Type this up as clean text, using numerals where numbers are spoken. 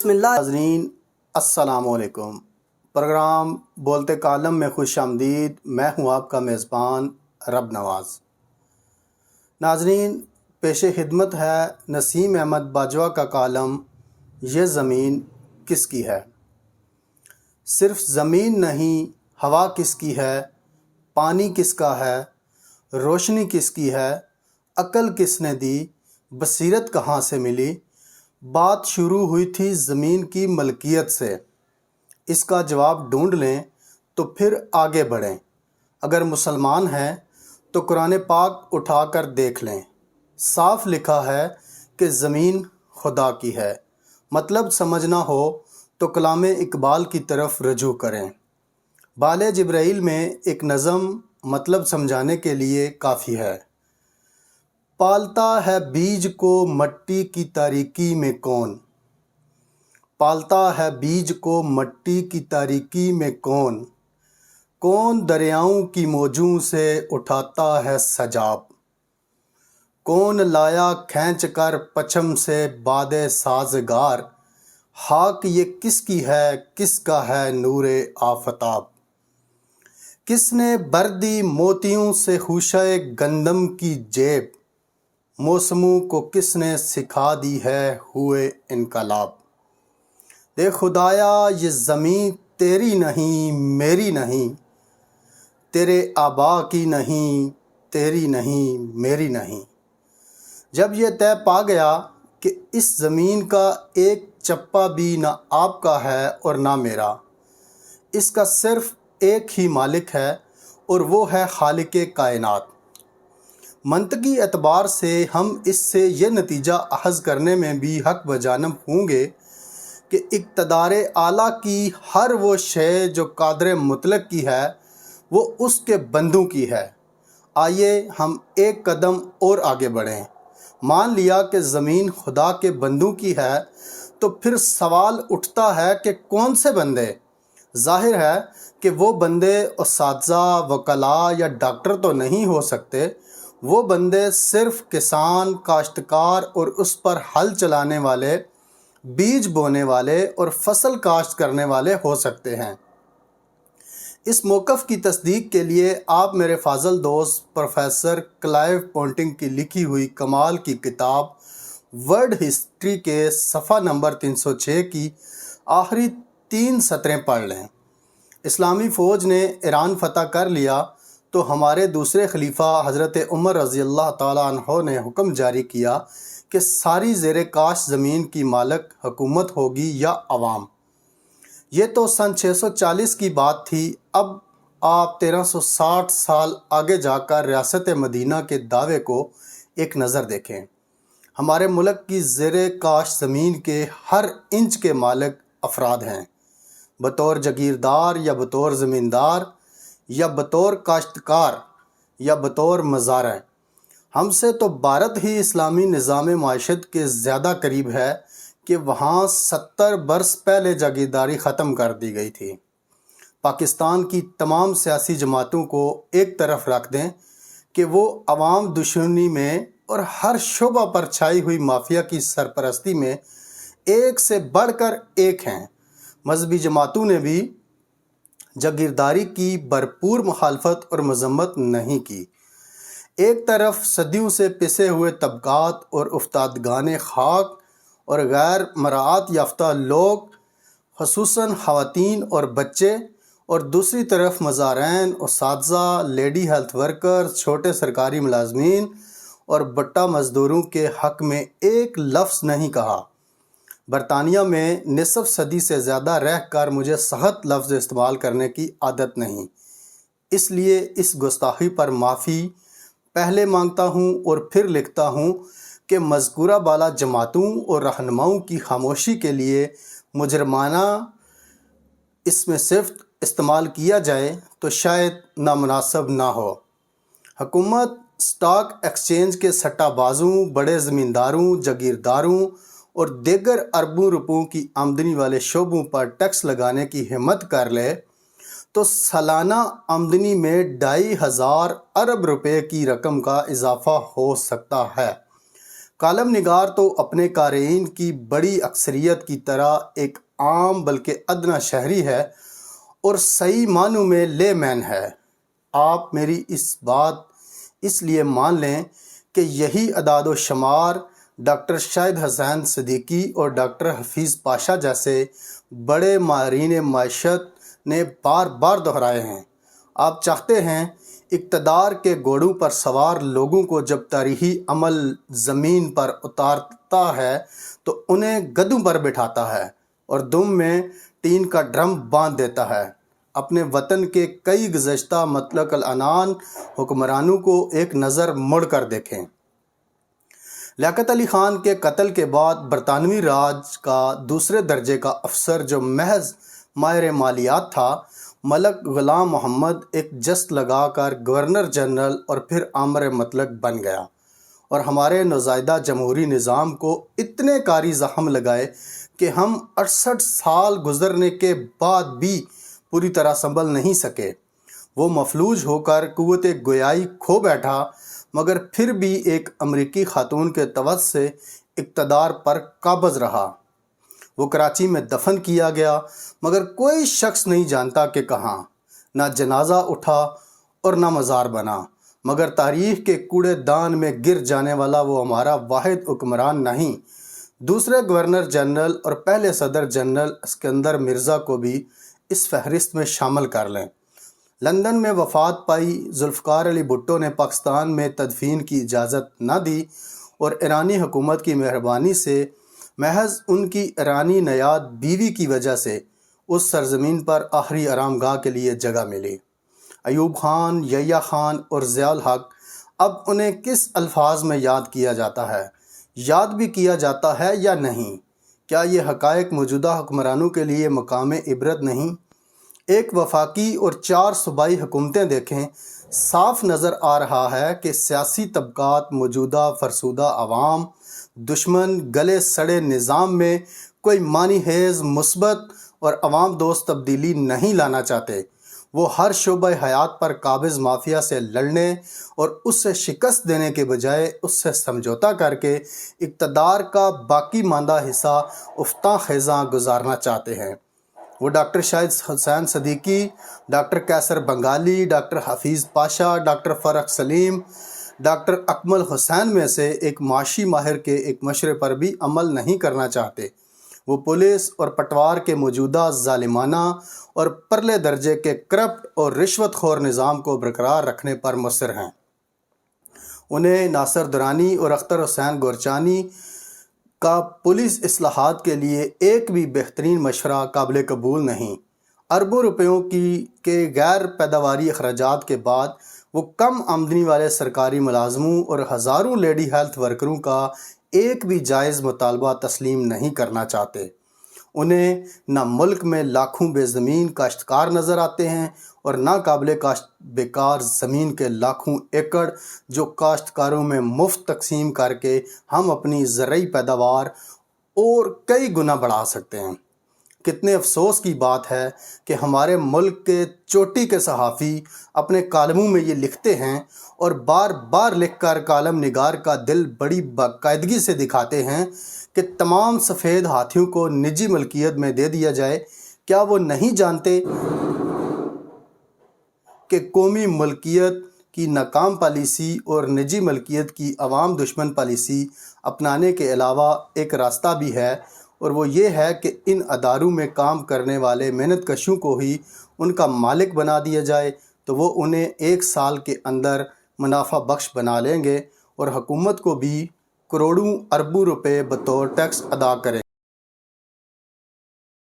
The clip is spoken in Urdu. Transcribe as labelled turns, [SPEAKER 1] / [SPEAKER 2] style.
[SPEAKER 1] بسم اللہ ناظرین، السلام علیکم۔ پروگرام بولتے کالم میں خوش آمدید۔ میں ہوں آپ کا میزبان رب نواز۔ ناظرین، پیش خدمت ہے نسیم احمد باجوہ کا کالم یہ زمین کس کی ہے۔ صرف زمین نہیں، ہوا کس کی ہے، پانی کس کا ہے، روشنی کس کی ہے، عقل کس نے دی، بصیرت کہاں سے ملی۔ بات شروع ہوئی تھی زمین کی ملکیت سے، اس کا جواب ڈھونڈ لیں تو پھر آگے بڑھیں۔ اگر مسلمان ہیں تو قرآن پاک اٹھا کر دیکھ لیں، صاف لکھا ہے کہ زمین خدا کی ہے۔ مطلب سمجھنا ہو تو کلام اقبال کی طرف رجوع کریں۔ بال جبرائیل میں ایک نظم مطلب سمجھانے کے لیے کافی ہے۔ پالتا ہے بیج کو مٹی کی تاریکی میں کون، پالتا ہے بیج کو مٹی کی تاریکی میں کون، کون دریاؤں کی موجوں سے اٹھاتا ہے سجاب، کون لایا کھینچ کر پچھم سے باد سازگار، خاک یہ کس کی ہے، کس کا ہے نور آفتاب، کس نے بھر دی موتیوں سے خوشہ گندم کی جیب، موسموں کو کس نے سکھا دی ہے ہوئے انقلاب۔ دے خدایا یہ زمین تیری نہیں میری نہیں، تیرے آبا کی نہیں تیری نہیں میری نہیں۔ جب یہ طے پا گیا کہ اس زمین کا ایک چپا بھی نہ آپ کا ہے اور نہ میرا، اس کا صرف ایک ہی مالک ہے اور وہ ہے خالق کائنات، منطقی اعتبار سے ہم اس سے یہ نتیجہ اخذ کرنے میں بھی حق بجانب ہوں گے کہ اقتدار اعلیٰ کی ہر وہ شے جو قادر مطلق کی ہے وہ اس کے بندوں کی ہے۔ آئیے ہم ایک قدم اور آگے بڑھیں۔ مان لیا کہ زمین خدا کے بندوں کی ہے تو پھر سوال اٹھتا ہے کہ کون سے بندے؟ ظاہر ہے کہ وہ بندے اساتذہ، وکلاء یا ڈاکٹر تو نہیں ہو سکتے۔ وہ بندے صرف کسان، کاشتکار اور اس پر ہل چلانے والے، بیج بونے والے اور فصل کاشت کرنے والے ہو سکتے ہیں۔ اس موقف کی تصدیق کے لیے آپ میرے فاضل دوست پروفیسر کلائیو پونٹنگ کی لکھی ہوئی کمال کی کتاب ورلڈ ہسٹری کے صفحہ نمبر 306 کی آخری 3 سطریں پڑھ لیں۔ اسلامی فوج نے ایران فتح کر لیا تو ہمارے دوسرے خلیفہ حضرت عمر رضی اللہ تعالیٰ عنہ نے حکم جاری کیا کہ ساری زیر کاشت زمین کی مالک حکومت ہوگی یا عوام۔ یہ تو سن 640 کی بات تھی۔ اب آپ 1360 سال آگے جا کر ریاست مدینہ کے دعوے کو ایک نظر دیکھیں۔ ہمارے ملک کی زیر کاشت زمین کے ہر انچ کے مالک افراد ہیں، بطور جاگیردار یا بطور زمیندار یا بطور کاشتکار یا بطور مزارع۔ ہم سے تو بھارت ہی اسلامی نظام معیشت کے زیادہ قریب ہے کہ وہاں 70 برس پہلے جاگیرداری ختم کر دی گئی تھی۔ پاکستان کی تمام سیاسی جماعتوں کو ایک طرف رکھ دیں کہ وہ عوام دشمنی میں اور ہر شعبہ پر چھائی ہوئی مافیا کی سرپرستی میں ایک سے بڑھ کر ایک ہیں۔ مذہبی جماعتوں نے بھی جاگیرداری کی بھرپور مخالفت اور مذمت نہیں کی۔ ایک طرف صدیوں سے پسے ہوئے طبقات اور افتادگان خاک اور غیر مراعات یافتہ لوگ، خصوصاً خواتین اور بچے، اور دوسری طرف مزارعین، اساتذہ، لیڈی ہیلتھ ورکر، چھوٹے سرکاری ملازمین اور بٹا مزدوروں کے حق میں ایک لفظ نہیں کہا۔ برطانیہ میں نصف صدی سے زیادہ رہ کر مجھے سخت لفظ استعمال کرنے کی عادت نہیں، اس لیے اس گستاخی پر معافی پہلے مانگتا ہوں اور پھر لکھتا ہوں کہ مذکورہ بالا جماعتوں اور رہنماؤں کی خاموشی کے لیے مجرمانہ اسم صفت استعمال کیا جائے تو شاید نامناسب نہ ہو۔ حکومت اسٹاک ایکسچینج کے سٹہ بازوں، بڑے زمینداروں، جاگیرداروں اور دیگر اربوں روپوں کی آمدنی والے شعبوں پر ٹیکس لگانے کی ہمت کر لے تو سالانہ آمدنی میں 2500 ارب روپے کی رقم کا اضافہ ہو سکتا ہے۔ کالم نگار تو اپنے قارئین کی بڑی اکثریت کی طرح ایک عام بلکہ ادنیٰ شہری ہے اور صحیح معنوں میں لے مین ہے۔ آپ میری اس بات اس لیے مان لیں کہ یہی اعداد و شمار ڈاکٹر شاہد حسین صدیقی اور ڈاکٹر حفیظ پاشا جیسے بڑے ماہرین معیشت نے بار بار دہرائے ہیں۔ آپ چاہتے ہیں اقتدار کے گھوڑوں پر سوار لوگوں کو جب تاریخی عمل زمین پر اتارتا ہے تو انہیں گدھوں پر بٹھاتا ہے اور دم میں ٹین کا ڈرم باندھ دیتا ہے۔ اپنے وطن کے کئی گزشتہ مطلق العنان حکمرانوں کو ایک نظر مڑ کر دیکھیں۔ لیاقت علی خان کے قتل کے بعد برطانوی راج کا دوسرے درجے کا افسر جو محض ماہر مالیات تھا، ملک غلام محمد، ایک جست لگا کر گورنر جنرل اور پھر آمر مطلق بن گیا اور ہمارے نوزائیدہ جمہوری نظام کو اتنے کاری زخم لگائے کہ ہم 68 سال گزرنے کے بعد بھی پوری طرح سنبھل نہیں سکے۔ وہ مفلوج ہو کر قوت گویائی کھو بیٹھا، مگر پھر بھی ایک امریکی خاتون کے توسط سے اقتدار پر قابض رہا۔ وہ کراچی میں دفن کیا گیا، مگر کوئی شخص نہیں جانتا کہ کہاں۔ نہ جنازہ اٹھا اور نہ مزار بنا، مگر تاریخ کے کوڑے دان میں گر جانے والا وہ ہمارا واحد حکمران نہیں۔ دوسرے گورنر جنرل اور پہلے صدر جنرل اسکندر مرزا کو بھی اس فہرست میں شامل کر لیں۔ لندن میں وفات پائی ذوالفقار علی بھٹو نے پاکستان میں تدفین کی اجازت نہ دی اور ایرانی حکومت کی مہربانی سے محض ان کی ایرانی نیاد بیوی کی وجہ سے اس سرزمین پر آخری آرام گاہ کے لیے جگہ ملی۔ ایوب خان، یحییٰ خان اور ضیاء الحق، اب انہیں کس الفاظ میں یاد کیا جاتا ہے؟ یاد بھی کیا جاتا ہے یا نہیں؟ کیا یہ حقائق موجودہ حکمرانوں کے لیے مقام عبرت نہیں؟ ایک وفاقی اور 4 صوبائی حکومتیں دیکھیں، صاف نظر آ رہا ہے کہ سیاسی طبقات موجودہ فرسودہ عوام دشمن گلے سڑے نظام میں کوئی معنی خیز مثبت اور عوام دوست تبدیلی نہیں لانا چاہتے۔ وہ ہر شعبہ حیات پر قابض مافیا سے لڑنے اور اس سے شکست دینے کے بجائے اس سے سمجھوتا کر کے اقتدار کا باقی ماندہ حصہ افتاں خیزاں گزارنا چاہتے ہیں۔ وہ ڈاکٹر شاہد حسین صدیقی، ڈاکٹر قیصر بنگالی، ڈاکٹر حفیظ پاشا، ڈاکٹر فرخ سلیم، ڈاکٹر اکمل حسین میں سے ایک معاشی ماہر کے ایک مشورے پر بھی عمل نہیں کرنا چاہتے۔ وہ پولیس اور پٹوار کے موجودہ ظالمانہ اور پرلے درجے کے کرپٹ اور رشوت خور نظام کو برقرار رکھنے پر مصر ہیں۔ انہیں ناصر درانی اور اختر حسین گورچانی کا پولیس اصلاحات کے لیے ایک بھی بہترین مشورہ قابل قبول نہیں۔ اربوں روپیوں کے غیر پیداواری اخراجات کے بعد وہ کم آمدنی والے سرکاری ملازموں اور ہزاروں لیڈی ہیلتھ ورکروں کا ایک بھی جائز مطالبہ تسلیم نہیں کرنا چاہتے۔ انہیں نہ ملک میں لاکھوں بے زمین کاشتکار نظر آتے ہیں اور نہ قابل کاشت بیکار زمین کے لاکھوں ایکڑ جو کاشتکاروں میں مفت تقسیم کر کے ہم اپنی زرعی پیداوار اور کئی گنا بڑھا سکتے ہیں۔ کتنے افسوس کی بات ہے کہ ہمارے ملک کے چوٹی کے صحافی اپنے کالموں میں یہ لکھتے ہیں اور بار بار لکھ کر کالم نگار کا دل بڑی باقاعدگی سے دکھاتے ہیں کہ تمام سفید ہاتھیوں کو نجی ملکیت میں دے دیا جائے۔ کیا وہ نہیں جانتے کہ قومی ملکیت کی ناکام پالیسی اور نجی ملکیت کی عوام دشمن پالیسی اپنانے کے علاوہ ایک راستہ بھی ہے، اور وہ یہ ہے کہ ان اداروں میں کام کرنے والے محنت کشوں کو ہی ان کا مالک بنا دیا جائے تو وہ انہیں 1 سال کے اندر منافع بخش بنا لیں گے اور حکومت کو بھی کروڑوں اربوں روپے بطور ٹیکس ادا کریں۔